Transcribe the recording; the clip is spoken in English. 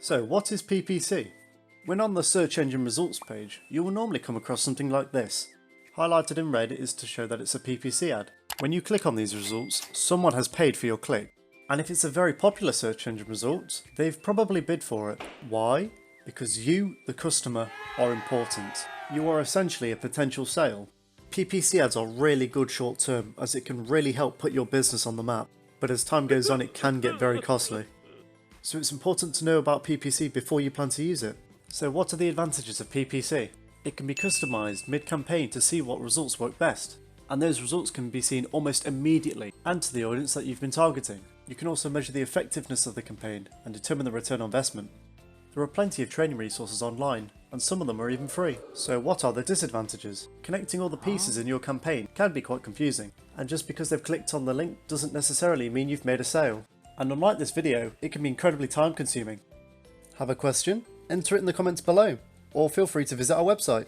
So what is PPC? When on the search engine results page, you will normally come across something like this. Highlighted in red is to show that it's a PPC ad. When you click on these results, someone has paid for your click. And if it's a very popular search engine result, they've probably bid for it. Why? Because you, the customer, are important. You are essentially a potential sale. PPC ads are really good short term, as it can really help put your business on the map. But as time goes on, it can get very costly. So it's important to know about PPC before you plan to use it. So what are the advantages of PPC? It can be customised mid-campaign to see what results work best. And those results can be seen almost immediately and to the audience that you've been targeting. You can also measure the effectiveness of the campaign and determine the return on investment. There are plenty of training resources online, and some of them are even free. So what are the disadvantages? Connecting all the pieces in your campaign can be quite confusing, and just because they've clicked on the link doesn't necessarily mean you've made a sale. And unlike this video, it can be incredibly time consuming. Have a question? Enter it in the comments below, or feel free to visit our website.